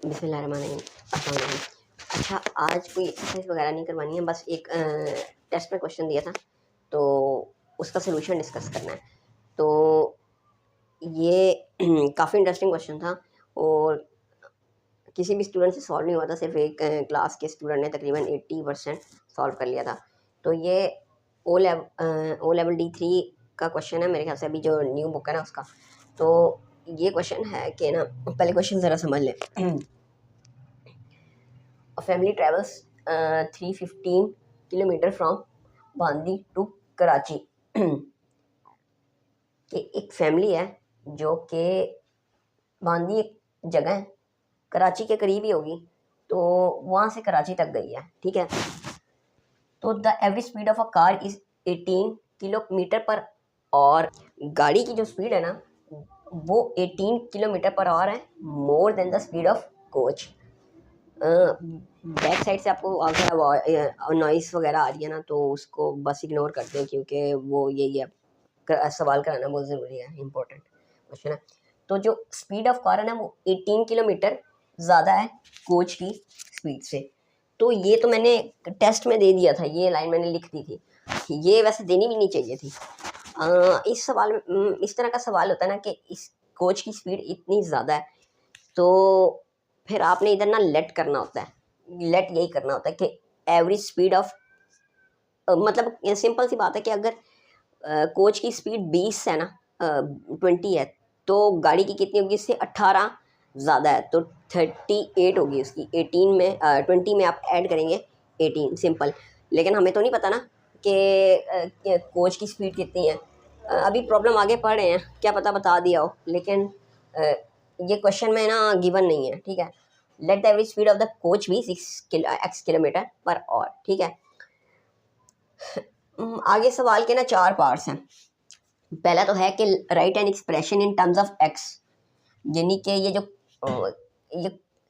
बिस्मिल्लाहिर्रहमानिर्रहीम। अस्सलाम वालेकुम। अच्छा, आज कोई एक्सरसाइज वगैरह नहीं करवानी है, बस एक टेस्ट में क्वेश्चन दिया था तो उसका सोल्यूशन डिस्कस करना है। तो ये काफ़ी इंटरेस्टिंग क्वेश्चन था और किसी भी स्टूडेंट से सॉल्व नहीं हुआ था, सिर्फ एक क्लास के स्टूडेंट ने तकरीबन 80% सॉल्व कर लिया था। तो ये ओ लेवल D3 का क्वेश्चन है मेरे ख्याल से, अभी जो न्यू बुक है ना उसका। तो ये क्वेश्चन है कि ना, पहले क्वेश्चन ज़रा समझ लें। A family travels 315 kilometre from बांदी टू कराची। कि एक फैमिली है जो कि बांदी एक जगह है, कराची के करीब ही होगी, तो वहाँ से कराची तक गई है। ठीक है, तो the average speed of a car is 18 kilometre पर और गाड़ी की जो स्पीड है ना वो 18 किलोमीटर पर आवर है, more than the speed of coach. Back side से आपको अगर नॉइस वगैरह आ रही है ना तो उसको बस इग्नोर करते हैं, क्योंकि वो यही है, सवाल कराना बहुत ज़रूरी है, इंपॉर्टेंट क्वेश्चन है। तो जो स्पीड ऑफ कार है ना वो 18 किलोमीटर ज़्यादा है कोच की स्पीड से। तो ये तो मैंने टेस्ट में दे दिया था, ये लाइन मैंने लिख दी थी, ये वैसे देनी भी नहीं चाहिए थी। इस सवाल में इस तरह का सवाल होता है ना कि इस कोच की स्पीड इतनी ज़्यादा है, तो फिर आपने इधर ना लेट करना होता है, लेट यही करना होता है कि एवरेज स्पीड ऑफ, मतलब सिंपल सी बात है कि अगर कोच की स्पीड 20 है ना, 20 है, तो गाड़ी की कितनी होगी, इससे 18 ज़्यादा है तो 38 होगी उसकी। 18 में 20 में आप ऐड करेंगे 18, सिंपल। लेकिन हमें तो नहीं पता ना कि कोच की स्पीड कितनी है। अभी प्रॉब्लम आगे पढ़ रहे हैं, क्या पता बता दिया हो, लेकिन ये क्वेश्चन में ना गिवन नहीं है। ठीक है, let the average speed of the coach भी 6 किलोमीटर पर आवर। ठीक है, आगे सवाल के ना 4 पार्ट्स हैं। पहला तो है कि right an expression in terms of x, यानी कि ये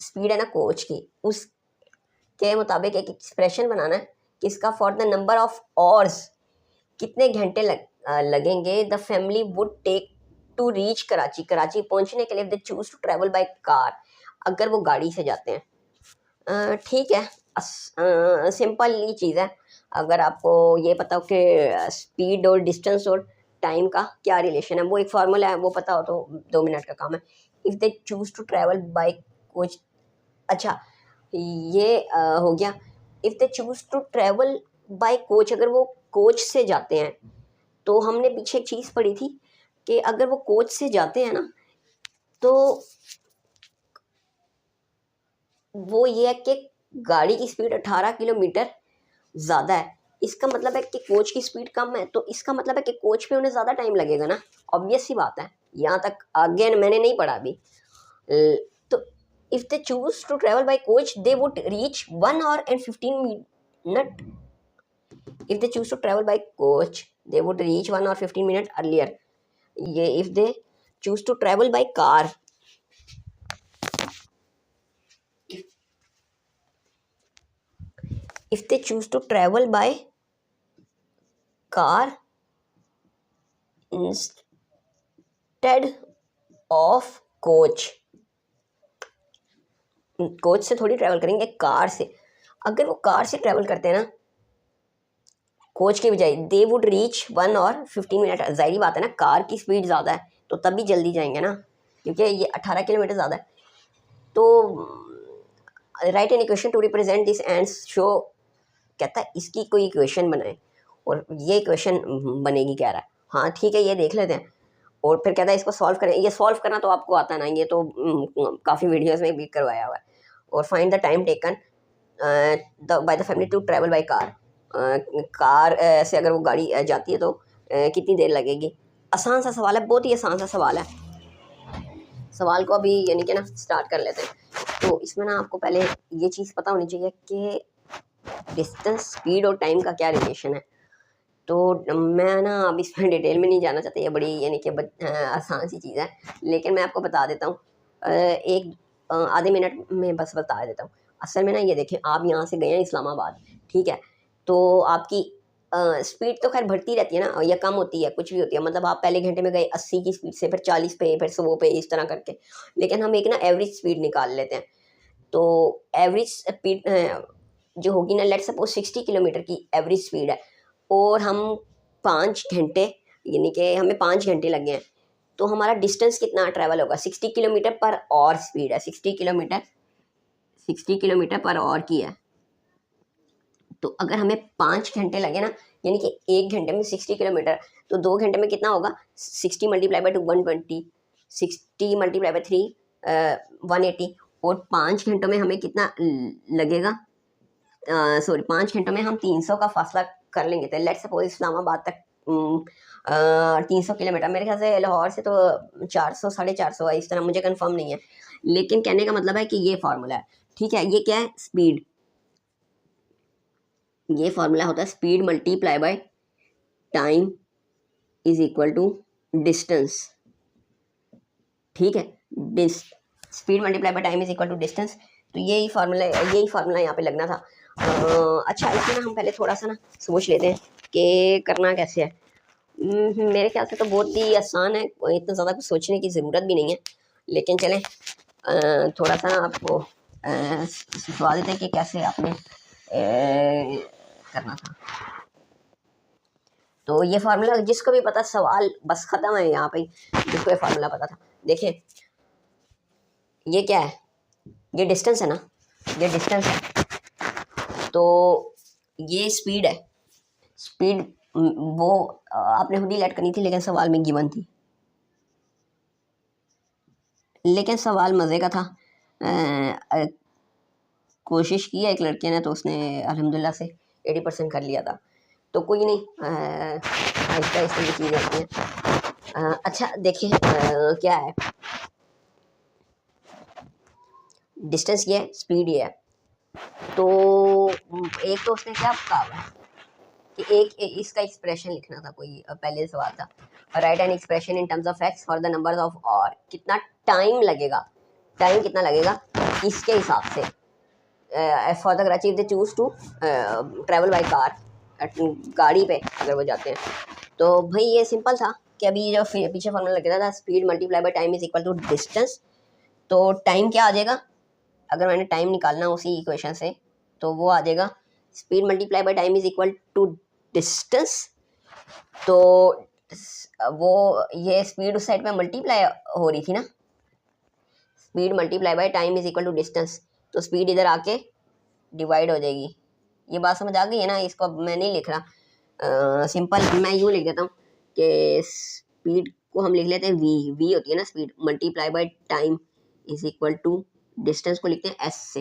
स्पीड है ना कोच की, उसके मुताबिक एक एक्सप्रेशन बनाना है किसका, for the number of hours, कितने घंटे लगेंगे the family would take to reach Karachi, Karachi पहुंचने के लिए they choose to travel by car, अगर वो गाड़ी से जाते हैं। ठीक है, सिंपल ये चीज़ है। अगर आपको ये पता हो कि स्पीड और डिस्टेंस और टाइम का क्या रिलेशन है, वो एक फार्मूला है, वो पता हो तो 2 मिनट का काम है। If they choose to travel by coach, अच्छा ये हो गया। If they choose to travel by coach, अगर वो कोच से जाते हैं, तो हमने पीछे एक चीज़ पढ़ी थी कि अगर वो कोच से जाते हैं ना तो वो ये है कि गाड़ी की स्पीड 18 किलोमीटर ज़्यादा है। इसका मतलब है कि कोच की स्पीड कम है, तो इसका मतलब है कि कोच पे उन्हें ज़्यादा टाइम लगेगा ना, ऑब्वियस सी बात है। यहाँ तक आगे मैंने नहीं पढ़ा अभी। तो if they choose to travel by coach they would reach 1 hour and 15 minute. If they choose to travel by coach they would reach 1 hour 15 minute earlier. ये if they choose to travel by car, if they choose to travel by car instead of coach, coach से थोड़ी travel करेंगे, car से। अगर वो car से travel करते हैं ना कोच के बजाय, दे वुड रीच 1 hour 15 मिनट। जाहिर बात है ना, कार की स्पीड ज़्यादा है तो तभी जल्दी जाएंगे ना, क्योंकि ये 18 किलोमीटर ज़्यादा है। तो right an equation two represent this and show, कहता है इसकी कोई इक्वेशन बनाए, और ये इक्वेशन बनेगी कह रहा है। हाँ ठीक है, ये देख लेते हैं। और फिर कहता है इसको सॉल्व करें। ये सॉल्व करना तो आपको आता है ना, ये तो काफ़ी वीडियोस में भी करवाया हुआ है। और find the time taken by the family to travel by car, car से अगर वो गाड़ी जाती है तो कितनी देर लगेगी। आसान सा सवाल है, बहुत ही आसान सा सवाल है। सवाल को अभी यानी कि ना स्टार्ट कर लेते हैं। तो इसमें ना आपको पहले ये चीज़ पता होनी चाहिए कि डिस्टेंस, स्पीड और टाइम का क्या रिलेशन है। तो मैं ना अब इसमें डिटेल में नहीं जाना चाहता, ये बड़ी यानी कि आसान सी चीज़ है, लेकिन मैं आपको बता देता हूँ एक आधे मिनट में बस बता देता हूँ। असल में ना ये देखें, आप यहाँ से गए हैं इस्लामाबाद, ठीक है, तो आपकी स्पीड तो खैर बढ़ती रहती है ना, या कम होती है, कुछ भी होती है। मतलब आप पहले घंटे में गए 80 की स्पीड से, फिर 40 पे, फिर 100 पे, इस तरह करके। लेकिन हम एक ना एवरेज स्पीड निकाल लेते हैं। तो एवरेज स्पीड जो होगी ना, लेट्स सपोज 60 किलोमीटर की एवरेज स्पीड है और हम 5 घंटे, यानी कि हमें 5 घंटे लगे हैं, तो हमारा डिस्टेंस कितना ट्रैवल होगा? 60 किलोमीटर पर आवर स्पीड है, 60 किलोमीटर पर आवर की है। तो अगर हमें 5 घंटे लगे ना, यानी कि 1 घंटे में 60 किलोमीटर, तो 2 घंटे में कितना होगा? 60 मल्टीप्लाई बाई 2 120, 60 मल्टीप्लाई बाई 3 180, और 5 घंटों में हमें कितना लगेगा? सॉरी 5 घंटों में हम 300 का फासला कर लेंगे। तो लेट्स सपोज इस्लामाबाद तक 300 किलोमीटर, मेरे ख्याल से लाहौर से तो 400 450 है, इस तरह, मुझे कंफर्म नहीं है, लेकिन कहने का मतलब है कि ये फार्मूला है। ठीक है, ये क्या है? स्पीड। ये फार्मूला होता है speed multiply by time is equal to distance. ठीक है, speed multiply by time is equal to distance. तो यही फार्मूला यहाँ पे लगना था। अच्छा, इसमें ना हम पहले थोड़ा सा ना सोच लेते हैं कि करना कैसे है। मेरे ख्याल से तो बहुत ही आसान है, इतना ज़्यादा कुछ सोचने की ज़रूरत भी नहीं है, लेकिन चलें थोड़ा सा आपको सिखवा देते हैं कि कैसे आपने करना था। तो ये फार्मूला जिसको भी पता, सवाल बस ख़त्म है यहाँ पे, जिसको ये फार्मूला पता था। देखिए ये क्या है? ये डिस्टेंस है ना, ये डिस्टेंस है, तो ये स्पीड है। स्पीड वो आपने खुद ही लेट करनी थी, लेकिन सवाल में गिवन थी, लेकिन सवाल मज़े का था। कोशिश की है एक लड़के ने, तो उसने अल्हम्दुलिल्लाह से 80% कर लिया था। तो कोई नहीं, आहिस्ता आहिस्ता ये चीज़ होती है। अच्छा देखिए क्या है, डिस्टेंस ये है, स्पीड ये है। तो एक तो उसने क्या कहा कि एक इसका एक्सप्रेशन लिखना था, कोई पहले सवाल था, right an expression in terms of x for the numbers of और। कितना टाइम लगेगा? टाइम कितना लगेगा इसके हिसाब से, for the achieve they choose to travel by car, गाड़ी पे अगर वो जाते हैं। तो भाई ये सिंपल था कि अभी जो पीछे फॉर्मूला लग रहा था, speed multiply by time is equal to distance. तो टाइम क्या आ जाएगा? अगर मैंने टाइम निकालना उसी इक्वेशन से, तो वो आ जाएगा speed multiply by time is equal to distance. तो वो ये स्पीड उस साइड पे मल्टीप्लाई हो रही थी ना, speed multiply by time is equal to distance, तो स्पीड इधर आके डिवाइड हो जाएगी। ये बात समझ आ गई है ना? इसको अब मैं नहीं लिख रहा, सिंपल मैं यूँ लिख देता हूँ कि स्पीड को हम लिख लेते हैं वी होती है ना speed, multiply by time is equal to distance को लिखते हैं एस से।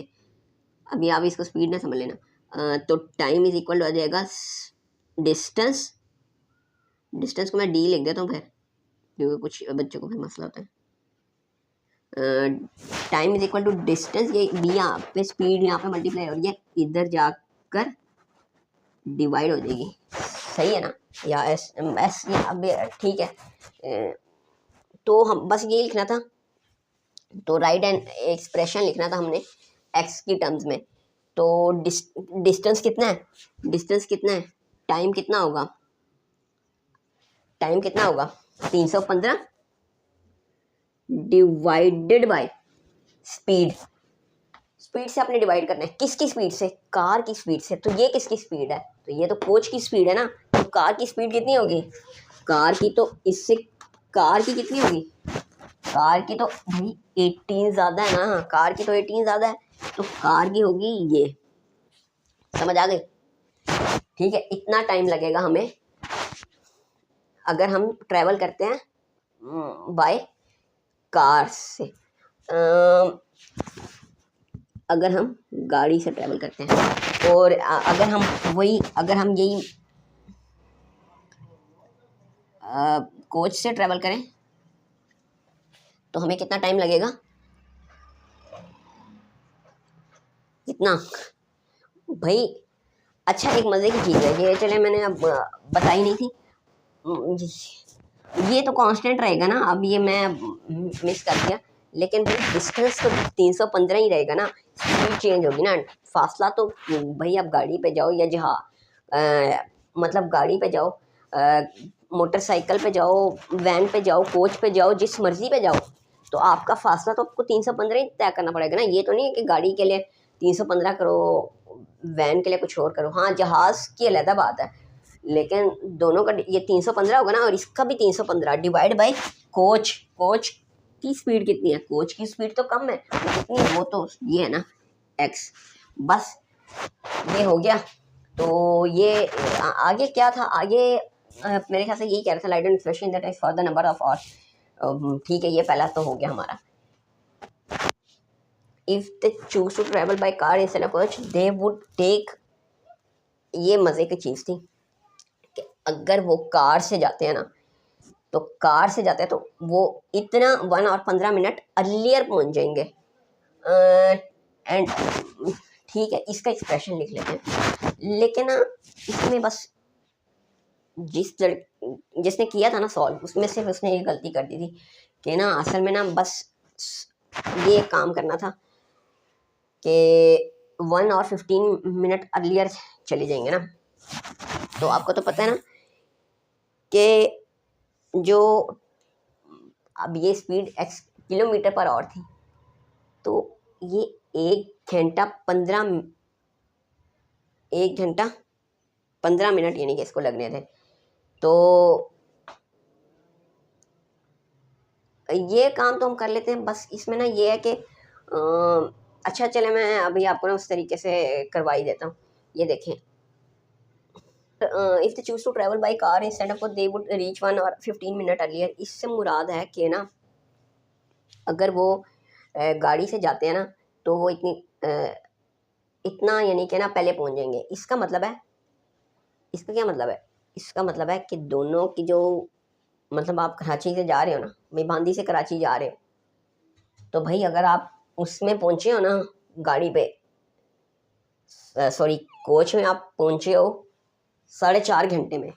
अभी आप इसको स्पीड ना समझ लेना। तो टाइम इज इक्वल हो जाएगा डिस्टेंस, डिस्टेंस को मैं डी लिख देता हूँ फिर, क्योंकि कुछ बच्चों को फिर मसला होता है। Time is equal to distance, ये डी यहाँ पे, स्पीड यहाँ पे मल्टीप्लाई हो रही है, इधर जाकर डिवाइड हो जाएगी। सही है ना? या एस एस अब ठीक है। तो हम बस ये लिखना था, तो राइट एंड एक्सप्रेशन लिखना था हमने एक्स की टर्म्स में। तो डिस्टेंस कितना है? डिस्टेंस कितना है? टाइम कितना होगा? टाइम कितना होगा? 315 डिवाइडेड बाय स्पीड। स्पीड से आपने डिवाइड करना है, किसकी स्पीड से? कार की स्पीड से। तो ये किसकी स्पीड है? तो ये तो कोच की स्पीड है ना। तो कार की स्पीड कितनी होगी? कार की तो इससे, कार की कितनी होगी? कार की तो भाई 18 ज़्यादा है ना, कार की तो 18 ज़्यादा है, तो कार की होगी ये। समझ आ गई? ठीक है, इतना टाइम लगेगा हमें अगर हम ट्रैवल करते हैं बाय कार से। अगर हम गाड़ी से ट्रैवल करते हैं, और अगर हम यही कोच से ट्रैवल करें, तो हमें कितना टाइम लगेगा? कितना भाई? अच्छा, एक मज़े की चीज़ है ये, चले मैंने अब बताई नहीं थी, ये तो कांस्टेंट रहेगा ना, अब ये मैं मिस कर दिया, लेकिन भाई डिस्टेंस तो 315 ही रहेगा ना, स्पीड चेंज होगी ना, फासला तो भाई आप गाड़ी पे जाओ या जहाँ मतलब गाड़ी पे जाओ, मोटरसाइकिल पे जाओ, वैन पे जाओ, कोच पे जाओ, जिस मर्ज़ी पे जाओ, तो आपका फासला तो आपको 315 ही तय करना पड़ेगा ना। ये तो नहीं है कि गाड़ी के लिए 315 करो, वैन के लिए कुछ और करो। हाँ, जहाज़ की अलग बात है, लेकिन दोनों का ये 315 होगा ना, और इसका भी 315 डिवाइड बाई कोच। कोच की स्पीड कितनी है? कोच की स्पीड तो कम है, वो कितनी है? वो तो ये है ना, एक्स। बस ये हो गया। तो ये आगे क्या था? आगे मेरे ख्याल से यही कह रहा था, light and expression that is for the number of hours. ठीक है, ये पहला तो हो गया हमारा। If they choose to travel by car instead of coach they would take, ये मजे की चीज थी कि अगर वो कार से जाते हैं ना, तो कार से जाते हैं तो वो इतना 1 और 15 मिनट अर्लियर पहुंच जाएंगे। एंड ठीक है, इसका एक्सप्रेशन लिख लेते हैं, लेकिन ना इसमें बस जिसने किया था ना सॉल्व, उसमें सिर्फ उसने ये गलती कर दी थी कि ना असल में ना बस ये काम करना था कि 1 और 15 मिनट अर्लियर चले जाएंगे ना। तो आपको तो पता है ना कि जो अब ये speed x kilometre per hour थी, तो ये 1 घंटा 15 मिनट यानी कि इसको लगने थे। तो ये काम तो हम कर लेते हैं। बस इसमें ना ये है कि अच्छा चले, मैं अभी आपको ना उस तरीके से करवा ही देता हूँ। ये देखें, if they choose to travel by car instead of they would reach 1 और 15 मिनट अर्लियर। इससे मुराद है कि ना अगर वो गाड़ी से जाते हैं ना, तो वो इतना यानी कि ना पहले पहुंच जाएंगे। इसका मतलब है, इसका क्या मतलब है? इसका मतलब है कि दोनों की जो, मतलब आप कराची से जा रहे हो ना, मेबांदी से कराची जा रहे हो, तो भाई अगर आप उसमें पहुंचे हो ना गाड़ी पे, सॉरी कोच में आप पहुंचे हो 4.5 घंटे में,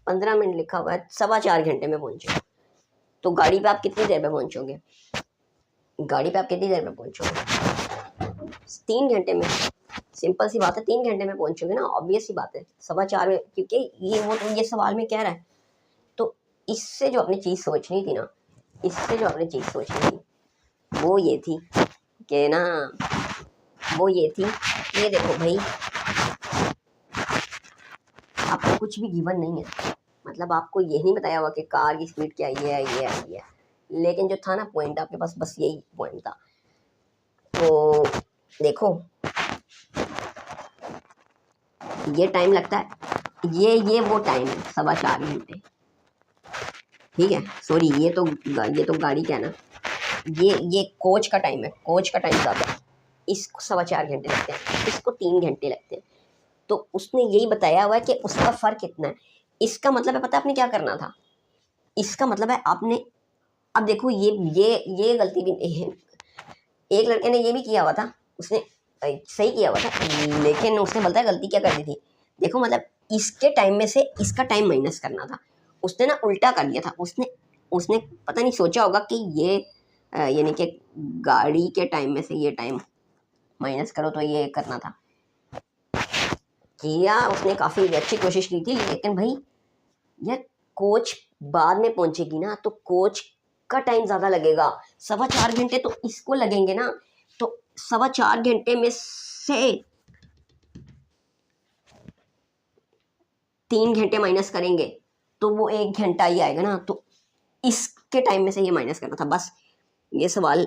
15 मिनट लिखा हुआ है, 4.25 घंटे में पहुंचे हो, तो गाड़ी पे आप कितनी देर में पहुंचोगे? गाड़ी पे आप कितनी देर में पहुंचोगे? 3 घंटे में। सिंपल सी बात है, 3 घंटे में पहुंचोगे ना, ऑब्वियस सी बात है। 4.25 में, क्योंकि ये सवाल में कह रहा है। तो इससे जो अपनी चीज़ सोचनी थी ना, इससे जो अपनी चीज़ सोचनी थी वो ये थी कि ना, वो ये थी, ये देखो भाई, आपको कुछ भी गिवन नहीं है, मतलब आपको ये नहीं बताया हुआ कि कार की स्पीड क्या ये है, ये है, ये है, लेकिन जो था ना पॉइंट आपके पास, बस यही पॉइंट था। तो देखो ये टाइम लगता है, ये वो टाइम है 4.25 घंटे। ठीक है, सॉरी ये तो गाड़ी क्या है ना, ये कोच का टाइम है, कोच का टाइम ज़्यादा है। इसको 4.25 घंटे लगते हैं, इसको 3 घंटे लगते हैं। तो उसने यही बताया हुआ है कि उसका फ़र्क कितना है। इसका मतलब है, पता है आपने क्या करना था? इसका मतलब है आपने, अब देखो ये गलती भी एक लड़के ने ये भी किया हुआ था, उसने सही किया हुआ था, लेकिन उसने बोलता है गलती क्या कर दी थी। देखो मतलब इसके टाइम में से इसका टाइम माइनस करना था, उसने ना उल्टा कर दिया था। उसने पता नहीं सोचा होगा कि ये यानी कि गाड़ी के टाइम में से ये टाइम माइनस करो, तो ये करना था। किया उसने, काफ़ी अच्छी कोशिश की थी, लेकिन भाई यार कोच बाद में पहुंचेगी ना, तो कोच का टाइम ज़्यादा लगेगा। 4.25 घंटे तो इसको लगेंगे ना, तो 4.25 घंटे में से 3 घंटे माइनस करेंगे तो वो 1 घंटा ही आएगा ना। तो इसके टाइम में से ये माइनस करना था, बस। ये सवाल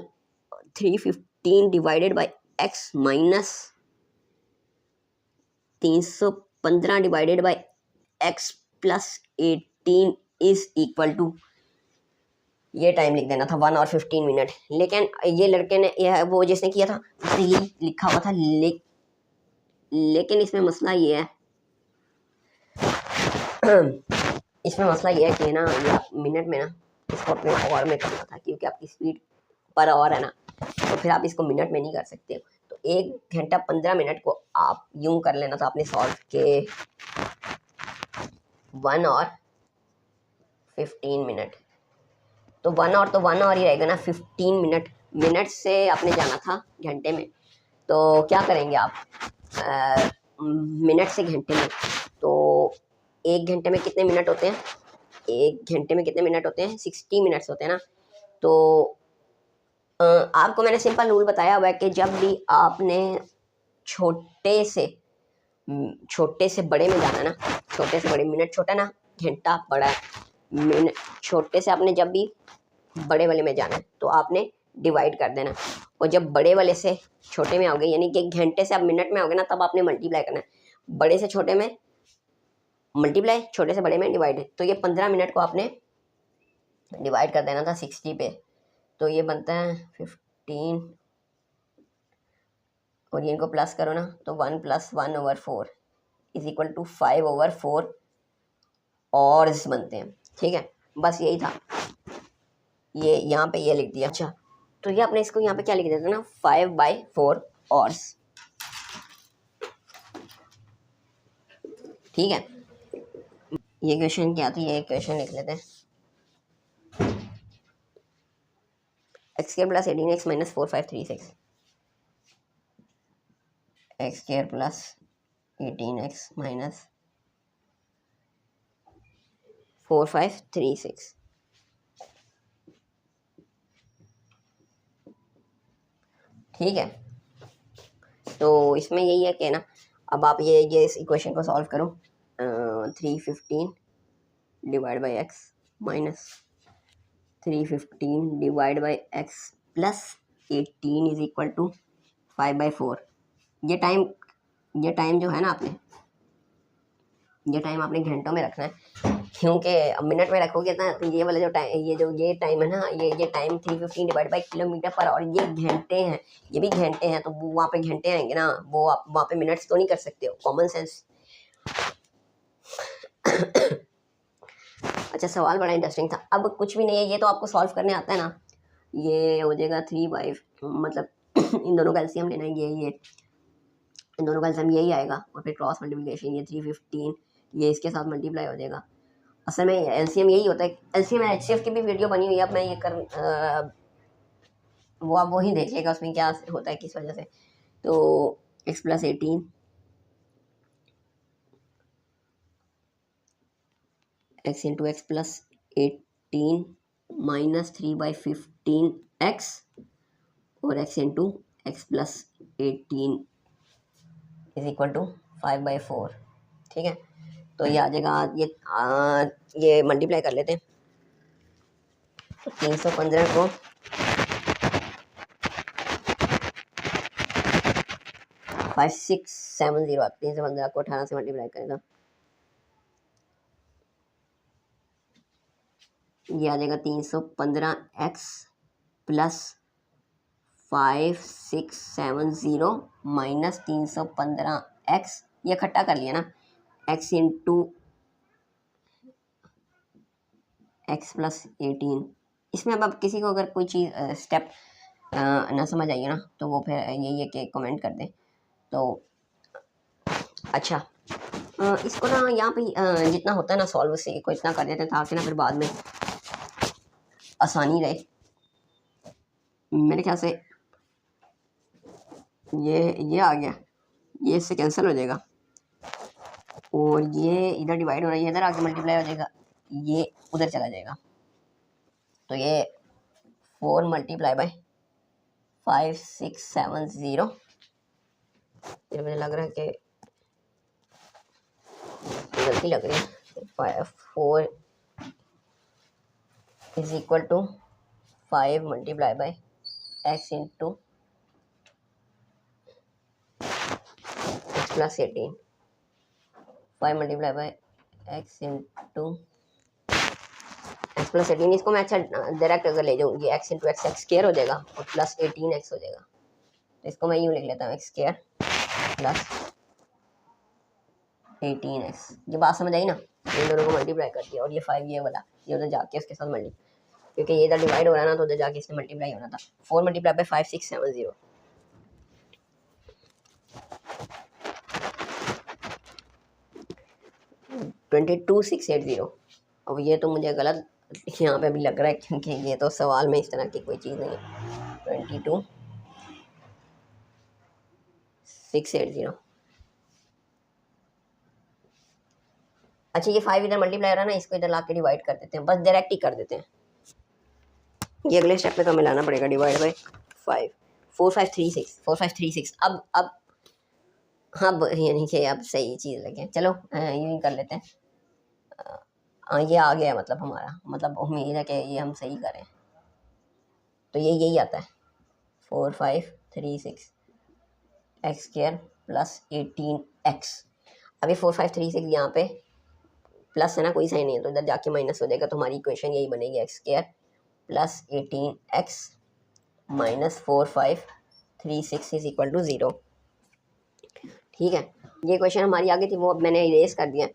315 divided by x minus 315 divided by x plus 18 is equal to, ये टाइम लिख देना था 1 और 15 मिनट। लेकिन ये लड़के ने, वो जिसने किया था उसने यही लिखा हुआ था, लेकिन इसमें मसला ये है इसमें मसला ये है कि ना, ये आप मिनट में ना इसको अपने आवर में करना था, क्योंकि आपकी स्पीड पर आवर है ना, तो फिर आप इसको मिनट में नहीं कर सकते। तो 1 घंटा 15 मिनट को आप यूं कर लेना था आपने सॉल्व के 1 और 15 मिनट। तो 1 और तो 1 और ही रहेगा ना, 15 मिनट, मिनट से आपने जाना था घंटे में। तो क्या करेंगे आप, मिनट से घंटे में, तो 1 घंटे में कितने मिनट होते हैं? 1 घंटे में कितने मिनट होते हैं? 60 मिनट्स होते हैं ना। तो आपको मैंने सिंपल रूल बताया हुआ है कि जब भी आपने छोटे से बड़े में जाना ना, छोटे से बड़े, मिनट छोटा ना, घंटा बड़ा है, मिनट छोटे से आपने जब भी बड़े वाले में जाना है तो आपने डिवाइड कर देना, और जब बड़े वाले से छोटे में आओगे, यानी कि घंटे से आप मिनट में आओगे ना, तब आपने मल्टीप्लाई करना है। बड़े से छोटे में मल्टीप्लाई, छोटे से बड़े में डिवाइड। तो ये 15 मिनट को आपने डिवाइड कर देना था 60 पे, तो ये बनता है 15, और ये इनको प्लस करो ना, तो 1 + 1/4 = 5/4 ऑर्स बनते हैं। ठीक है, बस यही था, ये यहाँ पे ये लिख दिया। अच्छा, तो ये आपने इसको यहाँ पे क्या लिख देते ना, 5/4 ऑर्स। ठीक है, ये क्वेश्चन क्या थी, ये क्वेश्चन लिख लेते हैं। x² + 18x - 4536, x² + 18x - 4536। ठीक है, तो इसमें यही है कि ना, अब आप ये इस इक्वेशन को सॉल्व करो। 315 / x - 315 / x + 18 = 5/4। ये टाइम जो है ना, ये टाइम आपने घंटों में रखना है, क्योंकि अब मिनट में रखोगे ना तो ये वाला ये टाइम है ना, ये टाइम 315 / किलोमीटर पर, और ये घंटे हैं, ये भी घंटे हैं, तो वो वहाँ पे घंटे आएंगे ना, वो आप वहाँ पे मिनट्स तो नहीं कर सकते हो, कॉमन सेंस। अच्छा, सवाल बड़ा इंटरेस्टिंग था। अब कुछ भी नहीं है, ये तो आपको सॉल्व करने आता है ना। ये हो जाएगा 3/, मतलब इन दोनों का एलसीएम लेना है, ये इन दोनों का एलसीएम यही आएगा, और फिर क्रॉस मल्टीप्लिकेशन, ये 315 ये इसके साथ मल्टीप्लाई हो जाएगा। असल में एलसीएम यही होता है, एलसीएम एचसीएफ की भी वीडियो बनी हुई है, अब मैं ये वो आप वही देख लेगा, उसमें क्या होता है किस वजह से। तो x + 18 x × x + 18 - 3/15x, और x × x + 18 = 5/4। ठीक है, तो ये आ जाएगा, ये मल्टीप्लाई कर लेते हैं। तो 315 को 5670, 315 को 18 से मल्टीप्लाई करें तो ये आ जाएगा 315x + 5670 - 315x, ये इकट्ठा कर लिया ना, x × x + 18। इसमें अब आप किसी को अगर कोई चीज़ स्टेप ना समझ आइए ना, तो वो फिर यही है कि कमेंट कर दें। तो अच्छा, इसको ना यहाँ पे जितना होता है ना सॉल्व, से को इतना कर देते हैं ताकि ना फिर बाद में आसानी रहे। मेरे ख्याल से ये आ गया, ये इससे कैंसिल हो जाएगा, और ये इधर डिवाइड हो रहा है, ये इधर आके मल्टीप्लाई हो जाएगा, ये उधर चला जाएगा। तो ये 4 × 5670, ये मुझे लग रहा है कि गलती लग रही है। 4 = 5 × x × x + 18, 5 × x × x + 18। इसको मैं अच्छा डायरेक्ट अगर ले जाऊँ, ये x × x² हो जाएगा, और + 18x हो जाएगा। तो इसको मैं यूँ लिख लेता हूँ, x² + 18x। ये बात समझ आई ना, इन दोनों को मल्टीप्लाई कर दिया, और ये 5 ये वाला ये उधर जाके उसके साथ मल्टीप्लाई, क्योंकि ये इधर डिवाइड हो रहा है ना, तो उधर जाके इससे मल्टीप्लाई होना था। 4 × 5670, 22680। अब ये तो मुझे गलत यहाँ पे भी लग रहा है, क्योंकि ये तो सवाल में इस तरह की कोई चीज़ नहीं है। 22680। अच्छा, ये 5 इधर मल्टीप्लाई हो रहा है ना, इसको इधर ला के डिवाइड कर देते हैं, बस डायरेक्ट ही कर देते हैं। ये अगले स्टेप में तो हमें लाना पड़ेगा, डिवाइड बाई 5, 4536, 4536। अब यानी कि अब सही चीज़ लगे, चलो यूँ ही कर लेते हैं। ये आ गया मतलब हमारा, मतलब उम्मीद है कि ये हम सही करें। तो ये यही आता है 4536 एक्स स्क्र प्लस 18x। अभी 4536 यहाँ पे प्लस है ना, कोई साइन नहीं है तो इधर जाके माइनस हो जाएगा, तो हमारी इक्वेशन यही बनेगी x square plus 18x minus 4536 is equal to 0। ठीक है, ये क्वेश्चन हमारी आगे थी, वो अब मैंने इरेज कर दिया।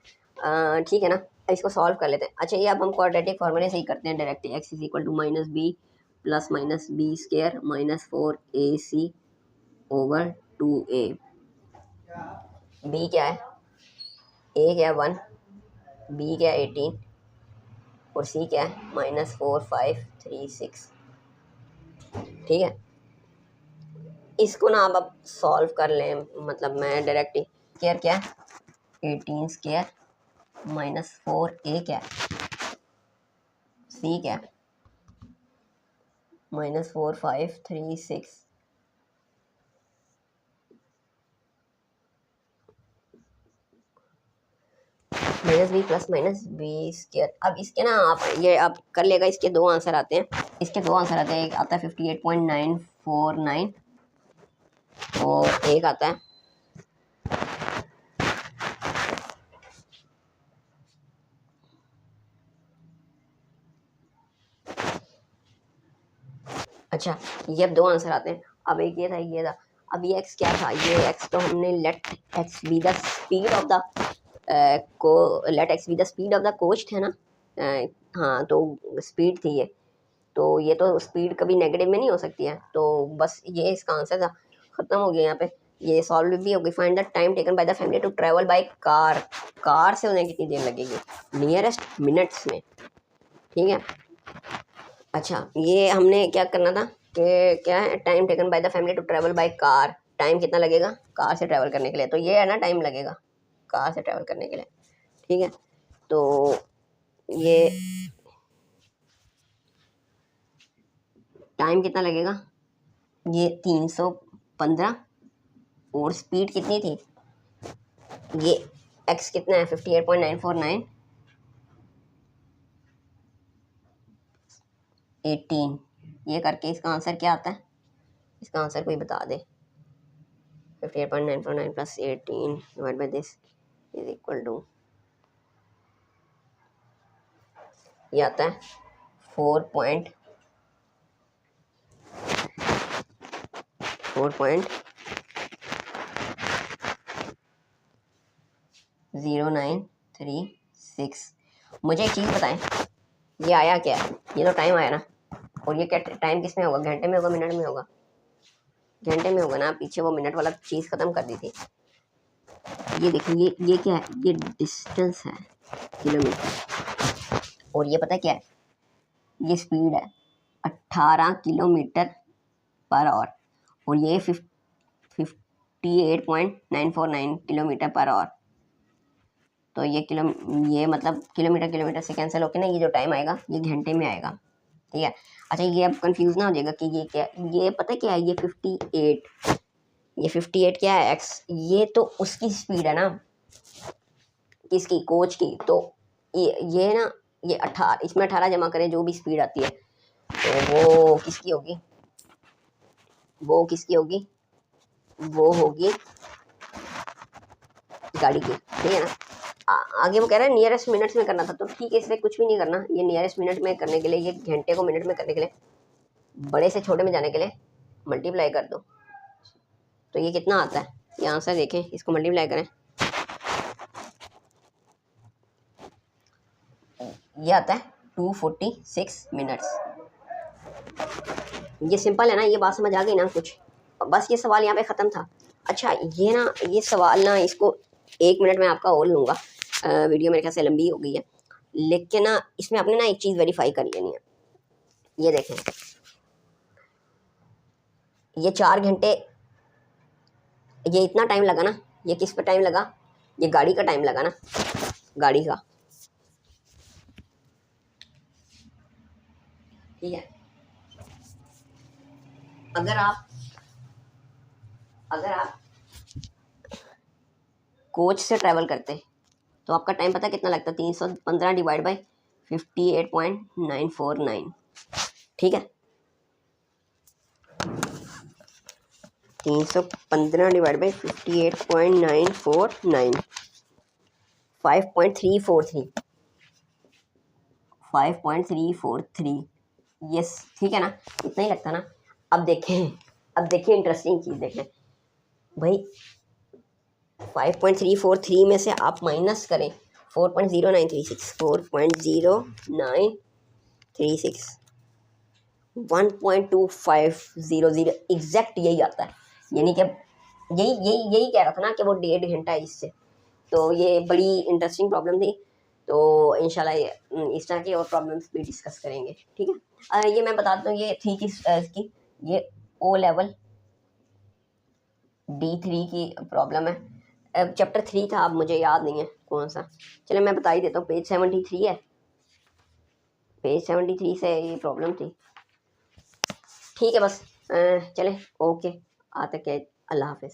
ठीक है ना, इसको सॉल्व कर लेते हैं। अच्छा, ये अब हम क्वाड्रेटिक फार्मूले से ही करते हैं direct. X is equal to minus B plus minus b square minus 4ac over 2a। B क्या है, ए क्या है 1, बी क्या है 18 और सी क्या है -4536। ठीक है, इसको ना अब सॉल्व कर लें, मतलब मैं डायरेक्ट स्क्वायर क्या है 18 स्क्वायर माइनस 4a क्या है, सी क्या है -4536 minus B plus minus B square. अब इसके ना आप ये आप कर लेगा, इसके दो आंसर आते हैं, इसके दो आंसर आते हैं। एक आता है 58.949 और एक आता है अच्छा, ये अब दो आंसर आते हैं। अब एक ये था, ये था। अब ये एक्स क्या था, ये एक्स तो हमने let X be the speed of the को let X be the speed of the coach थे ना। हाँ, तो स्पीड थी ये, तो ये तो स्पीड कभी नेगेटिव में नहीं हो सकती है, तो बस ये इसका आंसर था। ख़त्म हो गया यहाँ पे, ये सॉल्व भी हो गई। Find the time taken by the family to travel by car. Car से उन्हें कितनी देर लगेगी, नियरेस्ट मिनट्स में। ठीक है, अच्छा ये हमने क्या करना था कि क्या है, time taken by the family to travel by car. Time कितना लगेगा कार से ट्रैवल करने के लिए, तो ये है ना टाइम लगेगा कार से ट्रैवल करने के लिए। ठीक है, तो ये टाइम कितना लगेगा, ये 315 और स्पीड कितनी थी, ये एक्स कितना है 58.949 18। ये करके इसका आंसर क्या आता है, इसका आंसर कोई बता दे। 58.949 plus 18 divide by this is equal to, ये आता है 4.0936। मुझे एक चीज़ बताएं, ये आया क्या है, ये तो टाइम आया ना, और ये क्या टाइम किस में होगा, घंटे में होगा मिनट में होगा, घंटे में होगा ना, पीछे वो मिनट वाला चीज़ ख़त्म कर दी थी। ये देखिए, ये क्या है, ये डिस्टेंस है किलोमीटर, और ये पता क्या है, ये स्पीड है 18 किलोमीटर पर आवर, और ये 58.949 किलोमीटर पर आवर। तो ये ये मतलब किलोमीटर किलोमीटर से कैंसिल होकर ना, ये जो टाइम आएगा ये घंटे में आएगा। ठीक है, अच्छा ये अब कंफ्यूज ना हो जाएगा कि ये क्या, ये पता क्या है, ये 58, ये 58 क्या है एक्स, ये तो उसकी स्पीड है ना, किसकी, कोच की। तो ये ना, ये 18, इसमें 18 जमा करें जो भी स्पीड आती है, तो वो किसकी होगी, वो किसकी होगी, वो होगी गाड़ी की। ठीक है ना, आगे वो कह रहा है नियरेस्ट मिनट्स में करना था, तो ठीक है, इसमें कुछ भी नहीं करना। ये नियरेस्ट मिनट में करने के लिए, ये घंटे को मिनट में करने के लिए, बड़े से छोटे में जाने के लिए मल्टीप्लाई कर दो, तो ये कितना आता है, ये आंसर देखें, इसको मल्टीप्लाई करें, ये आता है 246 मिनट्स। ये सिंपल है ना, ये बात समझ आ गई ना कुछ, बस ये सवाल यहाँ पे ख़त्म था। अच्छा ये ना, ये सवाल ना, इसको 1 मिनट में आपका और लूँगा, वीडियो मेरे ख्याल से लंबी हो गई है, लेकिन ना इसमें आपने ना एक चीज़ वेरीफाई कर लेनी है। ये देखें, ये 4 घंटे, ये इतना टाइम लगा ना, ये किस पे टाइम लगा, ये गाड़ी का टाइम लगा ना, गाड़ी का। ठीक है, अगर आप कोच से ट्रैवल करते तो आपका टाइम पता कितना लगता? 315 डिवाइड बाई 58.949, ठीक है। 315 डिवाइड बाई 58.949, 5.343, 5.343, यस, ठीक है ना, इतना ही लगता ना। अब देखिए इंटरेस्टिंग चीज़ देखें भाई, 5.343 में से आप माइनस करें 4.0936, 4.0936, 1.2500 एग्जैक्ट यही आता है। यानी कि यही कह रहा था ना कि वो 1.5 घंटा है इससे। तो ये बड़ी इंटरेस्टिंग प्रॉब्लम थी। तो इंशाल्लाह इस तरह की और प्रॉब्लम्स भी डिस्कस करेंगे, ठीक है। ये मैं बता दूँ, ये थी की ये ओ लेवल D3 की प्रॉब्लम है। चैप्टर 3 था, अब मुझे याद नहीं है कौन सा। चले मैं बता ही देता हूँ, पेज 73 है, पेज 73 से ये प्रॉब्लम थी, ठीक है। बस चले, ओके, आते के, अल्लाह हाफिज़।